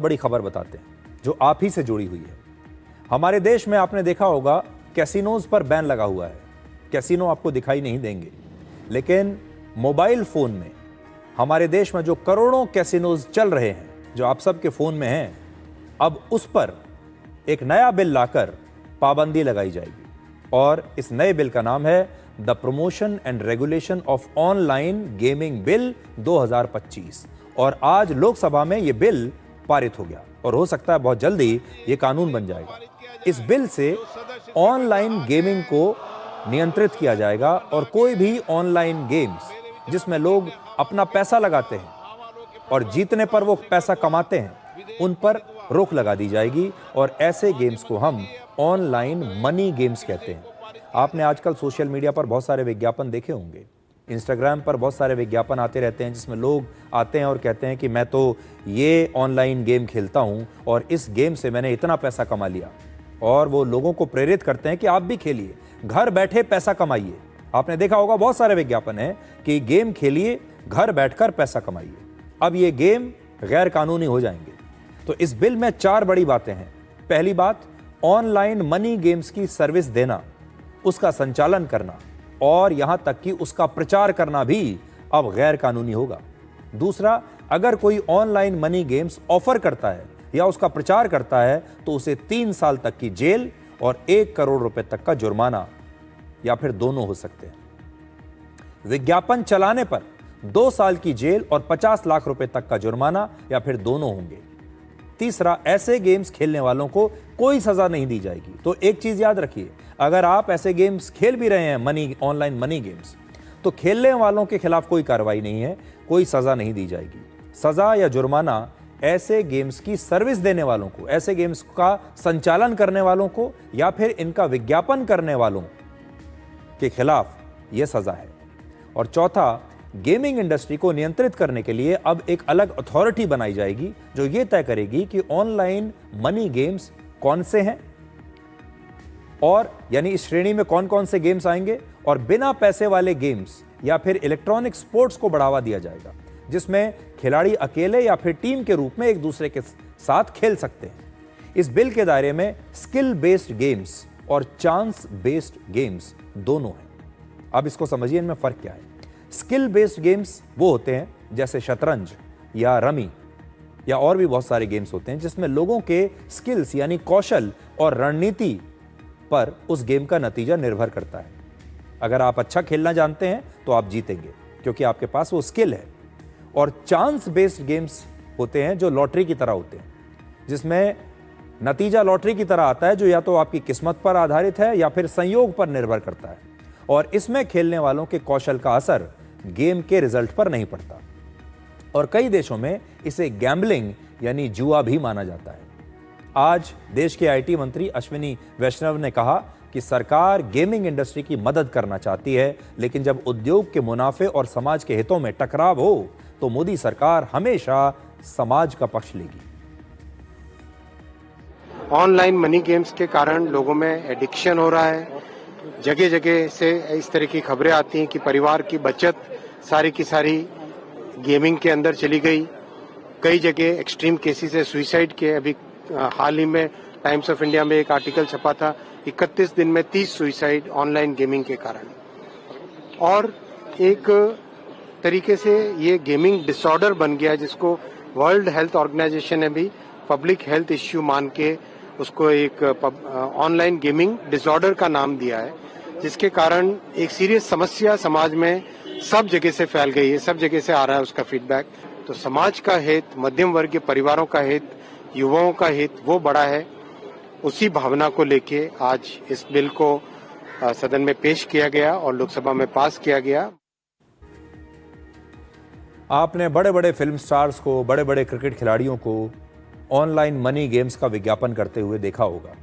बड़ी खबर बताते हैं जो आप ही से जुड़ी हुई है। हमारे देश में आपने देखा होगा कैसीनोज पर बैन लगा हुआ है। कैसीनो आपको दिखाई नहीं देंगे, लेकिन मोबाइल फोन में हमारे देश में जो करोड़ों कैसीनोज चल रहे हैं, जो आप सबके फोन में हैं, अब उस पर एक नया बिल लाकर पाबंदी लगाई जाएगी। और इस नए बिल का नाम है the promotion and regulation of online gaming bill 2025। और आज लोकसभा में यह बिल पारित हो गया और हो सकता है बहुत जल्दी यह कानून बन जाएगा। इस बिल से ऑनलाइन गेमिंग को नियंत्रित किया जाएगा और कोई भी ऑनलाइन गेम्स जिसमें लोग अपना पैसा लगाते हैं और जीतने पर वो पैसा कमाते हैं, उन पर रोक लगा दी जाएगी। और ऐसे गेम्स को हम ऑनलाइन मनी गेम्स कहते हैं। आपने आजकल सोशल मीडिया पर बहुत सारे विज्ञापन देखे होंगे। इंस्टाग्राम पर बहुत सारे विज्ञापन आते रहते हैं जिसमें लोग आते हैं और कहते हैं कि मैं तो ये ऑनलाइन गेम खेलता हूं और इस गेम से मैंने इतना पैसा कमा लिया। और वो लोगों को प्रेरित करते हैं कि आप भी खेलिए, घर बैठे पैसा कमाइए। आपने देखा होगा बहुत सारे विज्ञापन हैं कि गेम खेलिए, घर बैठकर पैसा कमाइए। अब ये गेम गैर कानूनी हो जाएंगे। तो इस बिल में 4 बड़ी बातें हैं। पहली बात, ऑनलाइन मनी गेम्स की सर्विस देना, उसका संचालन करना और यहां तक कि उसका प्रचार करना भी अब गैर कानूनी होगा। दूसरा, अगर कोई ऑनलाइन मनी गेम्स ऑफर करता है या उसका प्रचार करता है तो उसे 3 साल तक की जेल और 1 करोड़ रुपए तक का जुर्माना या फिर दोनों हो सकते हैं। विज्ञापन चलाने पर 2 साल की जेल और 50 लाख रुपए तक का जुर्माना या फिर दोनों होंगे। तीसरा, ऐसे गेम्स खेलने वालों को कोई सजा नहीं दी जाएगी। तो एक चीज याद रखिए, अगर आप ऐसे गेम्स खेल भी रहे हैं, ऑनलाइन मनी गेम्स, तो खेलने वालों के खिलाफ कोई कार्रवाई नहीं है, कोई सजा नहीं दी जाएगी। सजा या जुर्माना ऐसे गेम्स की सर्विस देने वालों को, ऐसे गेम्स का संचालन करने वालों को या फिर इनका विज्ञापन करने वालों के खिलाफ यह सजा है। और चौथा, गेमिंग इंडस्ट्री को नियंत्रित करने के लिए अब एक अलग अथॉरिटी बनाई जाएगी जो यह तय करेगी कि ऑनलाइन मनी गेम्स कौन से हैं और यानी इस श्रेणी में कौन कौन से गेम्स आएंगे। और बिना पैसे वाले गेम्स या फिर इलेक्ट्रॉनिक स्पोर्ट्स को बढ़ावा दिया जाएगा जिसमें खिलाड़ी अकेले या फिर टीम के रूप में एक दूसरे के साथ खेल सकते हैं। इस बिल के दायरे में स्किल बेस्ड गेम्स और चांस बेस्ड गेम्स दोनों हैं। अब इसको समझिए, इनमें फर्क क्या है। स्किल बेस्ड गेम्स वो होते हैं जैसे शतरंज या रमी या और भी बहुत सारे गेम्स होते हैं जिसमें लोगों के स्किल्स यानी कौशल और रणनीति पर उस गेम का नतीजा निर्भर करता है। अगर आप अच्छा खेलना जानते हैं तो आप जीतेंगे क्योंकि आपके पास वो स्किल है। और चांस बेस्ड गेम्स होते हैं जो लॉटरी की तरह होते हैं, जिसमें नतीजा लॉटरी की तरह आता है जो या तो आपकी किस्मत पर आधारित है या फिर संयोग पर निर्भर करता है। और इसमें खेलने वालों के कौशल का असर गेम के रिजल्ट पर नहीं पड़ता। और कई देशों में इसे गैम्बलिंग यानी जुआ भी माना जाता है। आज देश के आईटी मंत्री अश्विनी वैष्णव ने कहा कि सरकार गेमिंग इंडस्ट्री की मदद करना चाहती है, लेकिन जब उद्योग के मुनाफे और समाज के हितों में टकराव हो तो मोदी सरकार हमेशा समाज का पक्ष लेगी। ऑनलाइन मनी गेम्स के कारण लोगों में एडिक्शन हो रहा है। जगह जगह से इस तरह की खबरें आती हैं कि परिवार की बचत सारी की सारी गेमिंग के अंदर चली गई। कई जगह एक्सट्रीम केसेस है सुसाइड के। अभी हाल ही में टाइम्स ऑफ इंडिया में एक आर्टिकल छपा था, 31 दिन में 30 सुसाइड ऑनलाइन गेमिंग के कारण। और एक तरीके से ये गेमिंग डिसऑर्डर बन गया जिसको वर्ल्ड हेल्थ ऑर्गेनाइजेशन ने भी पब्लिक हेल्थ इश्यू मान के उसको एक ऑनलाइन गेमिंग डिसऑर्डर का नाम दिया है, जिसके कारण एक सीरियस समस्या समाज में सब जगह से फैल गई है, सब जगह से आ रहा है उसका फीडबैक। तो समाज का हित, मध्यम वर्गीय परिवारों का हित, युवाओं का हित वो बड़ा है। उसी भावना को लेके आज इस बिल को सदन में पेश किया गया और लोकसभा में पास किया गया। आपने बड़े बड़े फिल्म स्टार्स को, बड़े बड़े क्रिकेट खिलाड़ियों को ऑनलाइन मनी गेम्स का विज्ञापन करते हुए देखा होगा।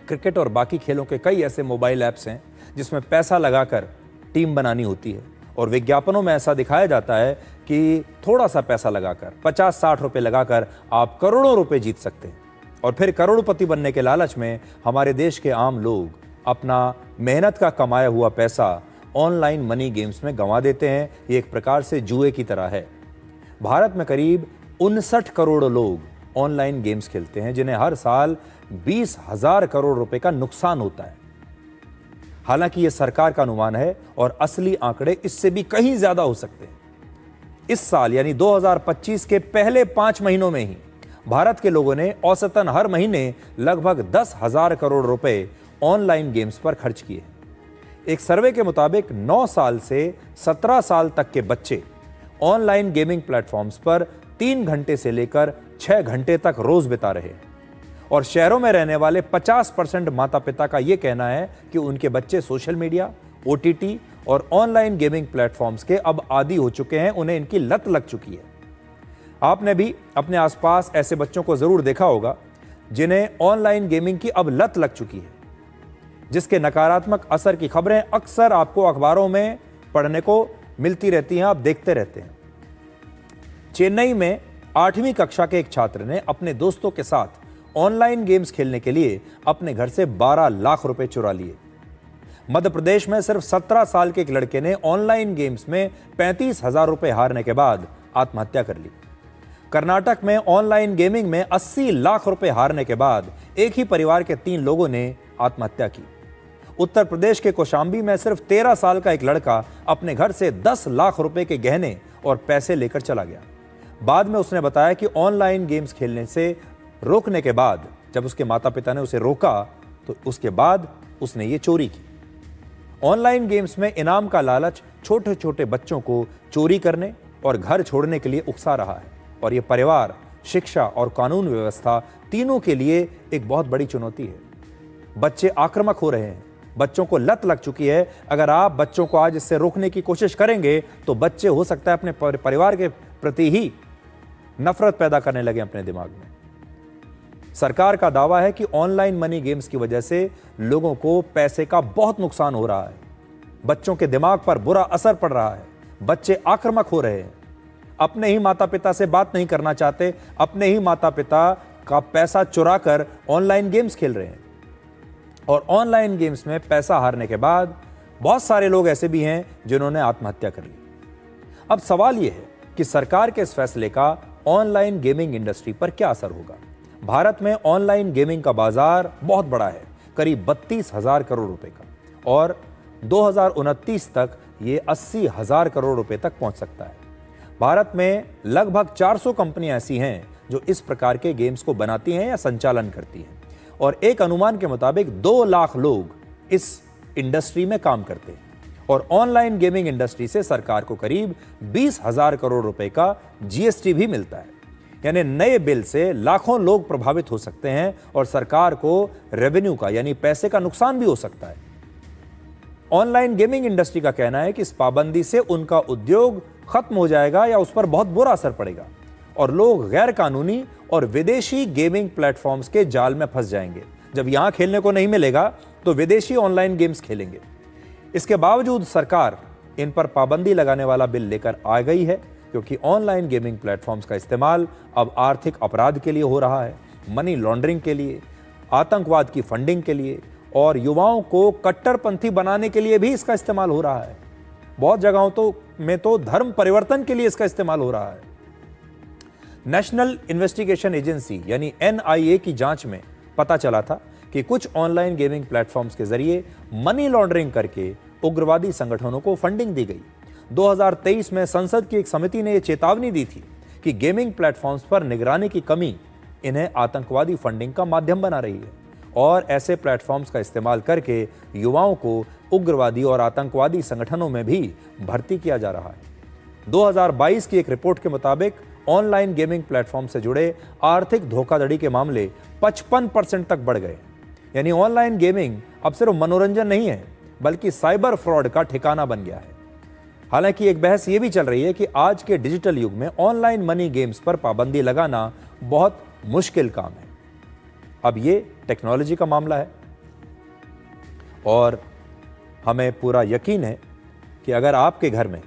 क्रिकेट और बाकी खेलों के कई ऐसे मोबाइल ऐप्स हैं जिसमें पैसा लगाकर टीम बनानी होती है और विज्ञापनों में ऐसा दिखाया जाता है कि थोड़ा सा पैसा लगाकर 50-60 रुपए लगाकर आप करोड़ों रुपए जीत सकते हैं। और फिर करोड़पति बनने के लालच में हमारे देश के आम लोग अपना मेहनत का कमाया हुआ पैसा ऑनलाइन मनी गेम्स में गंवा देते हैं। ये एक प्रकार से जुए की तरह है। भारत में करीब 59 करोड़ लोग ऑनलाइन गेम्स खेलते हैं, जिन्हें हर साल 20,000 करोड़ रुपए का नुकसान होता है। हालांकि यह सरकार का अनुमान है और असली आंकड़े इससे भी कहीं ज्यादा हो सकते हैं। इस साल यानी 2025 के पहले 5 महीनों में ही भारत के लोगों ने औसतन हर महीने लगभग 10,000 करोड़ रुपए ऑनलाइन गेम्स पर खर्च किए। एक सर्वे के मुताबिक 9 साल से 17 साल तक के बच्चे ऑनलाइन गेमिंग प्लेटफॉर्म्स पर 3 घंटे से लेकर 6 घंटे तक रोज बिता रहे हैं। और शहरों में रहने वाले 50% माता पिता का यह कहना है कि उनके बच्चे सोशल मीडिया, OTT और ऑनलाइन गेमिंग प्लेटफॉर्म्स के अब आदी हो चुके हैं, उन्हें इनकी लत लग चुकी है। आपने भी अपने आसपास ऐसे बच्चों को जरूर देखा होगा जिन्हें ऑनलाइन गेमिंग की अब लत लग चुकी है, जिसके नकारात्मक असर की खबरें अक्सर आपको अखबारों में पढ़ने को मिलती रहती हैं, आप देखते रहते हैं। चेन्नई में 8वीं कक्षा के एक छात्र ने अपने दोस्तों के साथ ऑनलाइन गेम्स खेलने के लिए अपने घर से 12 लाख रुपए चुरा लिए। मध्य प्रदेश में सिर्फ 17 साल के एक लड़के ने ऑनलाइन गेम्स में 35,000 रुपए हारने के बाद आत्महत्या कर ली। कर्नाटक में ऑनलाइन गेमिंग में 80 लाख रुपए हारने के बाद एक ही परिवार के 3 लोगों ने आत्महत्या की। उत्तर प्रदेश के कौशाम्बी में सिर्फ 13 साल का एक लड़का अपने घर से 10 लाख रुपए के गहने और पैसे लेकर चला गया। बाद में उसने बताया कि ऑनलाइन गेम्स खेलने से रोकने के बाद जब उसके माता पिता ने उसे रोका तो उसके बाद उसने ये चोरी की। ऑनलाइन गेम्स में इनाम का लालच छोटे छोटे बच्चों को चोरी करने और घर छोड़ने के लिए उकसा रहा है और यह परिवार, शिक्षा और कानून व्यवस्था तीनों के लिए एक बहुत बड़ी चुनौती है। बच्चे आक्रामक हो रहे हैं, बच्चों को लत लग चुकी है। अगर आप बच्चों को आज इससे रोकने की कोशिश करेंगे तो बच्चे हो सकता है अपने परिवार के प्रति ही नफरत पैदा करने लगे अपने दिमाग में। सरकार का दावा है कि ऑनलाइन मनी गेम्स की वजह से लोगों को पैसे का बहुत नुकसान हो रहा है, बच्चों के दिमाग पर बुरा असर पड़ रहा है, बच्चे आक्रामक हो रहे हैं, अपने ही माता पिता से बात नहीं करना चाहते, अपने ही माता पिता का पैसा चुराकर ऑनलाइन गेम्स खेल रहे हैं। और ऑनलाइन गेम्स में पैसा हारने के बाद बहुत सारे लोग ऐसे भी हैं जिन्होंने आत्महत्या कर ली। अब सवाल यह है कि सरकार के इस फैसले का ऑनलाइन गेमिंग इंडस्ट्री पर क्या असर होगा। भारत में ऑनलाइन गेमिंग का बाजार बहुत बड़ा है, करीब 32,000 करोड़ रुपए का, और 2029 तक ये 80,000 करोड़ रुपए तक पहुंच सकता है। भारत में लगभग 400 कंपनियां ऐसी हैं जो इस प्रकार के गेम्स को बनाती हैं या संचालन करती हैं, और एक अनुमान के मुताबिक 2 लाख लोग इस इंडस्ट्री में काम करते हैं। और ऑनलाइन गेमिंग इंडस्ट्री से सरकार को करीब 20,000 करोड़ रुपए का GST भी मिलता है। यानी नए बिल से लाखों लोग प्रभावित हो सकते हैं और सरकार को रेवेन्यू का यानी पैसे का नुकसान भी हो सकता है। ऑनलाइन गेमिंग इंडस्ट्री का कहना है कि इस पाबंदी से उनका उद्योग खत्म हो जाएगा या उस पर बहुत बुरा असर पड़ेगा और लोग गैर कानूनी और विदेशी गेमिंग प्लेटफॉर्म्स के जाल में फंस जाएंगे। जब यहां खेलने को नहीं मिलेगा तो विदेशी ऑनलाइन गेम्स खेलेंगे। इसके बावजूद सरकार इन पर पाबंदी लगाने वाला बिल लेकर आ गई है, क्योंकि ऑनलाइन गेमिंग प्लेटफॉर्म्स का इस्तेमाल अब आर्थिक अपराध के लिए हो रहा है, मनी लॉन्ड्रिंग के लिए, आतंकवाद की फंडिंग के लिए और युवाओं को कट्टरपंथी बनाने के लिए भी इसका इस्तेमाल हो रहा है। बहुत जगहों में तो धर्म परिवर्तन के लिए इसका इस्तेमाल हो रहा है। नेशनल इन्वेस्टिगेशन एजेंसी यानी NIA की जांच में पता चला था कि कुछ ऑनलाइन गेमिंग प्लेटफॉर्म्स के जरिए मनी लॉन्ड्रिंग करके उग्रवादी संगठनों को फंडिंग दी गई। 2023 में संसद की एक समिति ने यह चेतावनी दी थी कि गेमिंग प्लेटफॉर्म्स पर निगरानी की कमी इन्हें आतंकवादी फंडिंग का माध्यम बना रही है और ऐसे प्लेटफॉर्म्स का इस्तेमाल करके युवाओं को उग्रवादी और आतंकवादी संगठनों में भी भर्ती किया जा रहा है। 2022 की एक रिपोर्ट के मुताबिक ऑनलाइन गेमिंग प्लेटफॉर्म से जुड़े आर्थिक धोखाधड़ी के मामले 55% तक बढ़ गए। यानी ऑनलाइन गेमिंग अब सिर्फ मनोरंजन नहीं है बल्कि साइबर फ्रॉड का ठिकाना बन गया है। हालांकि एक बहस यह भी चल रही है कि आज के डिजिटल युग में ऑनलाइन मनी गेम्स पर पाबंदी लगाना बहुत मुश्किल काम है। अब ये टेक्नोलॉजी का मामला है और हमें पूरा यकीन है कि अगर आपके घर में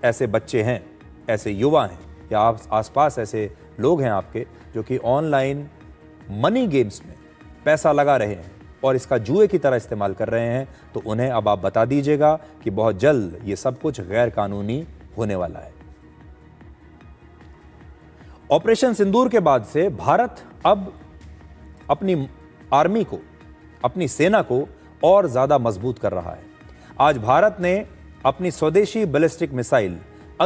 ऐसे बच्चे हैं, ऐसे युवा हैं या आप आसपास ऐसे लोग हैं आपके जो कि ऑनलाइन मनी गेम्स में पैसा लगा रहे हैं और इसका जुए की तरह इस्तेमाल कर रहे हैं, तो उन्हें अब आप बता दीजिएगा कि बहुत जल्द ये सब कुछ गैर कानूनी होने वाला है। ऑपरेशन सिंदूर के बाद से भारत अब अपनी आर्मी को, अपनी सेना को और ज्यादा मजबूत कर रहा है। आज भारत ने अपनी स्वदेशी बैलिस्टिक मिसाइल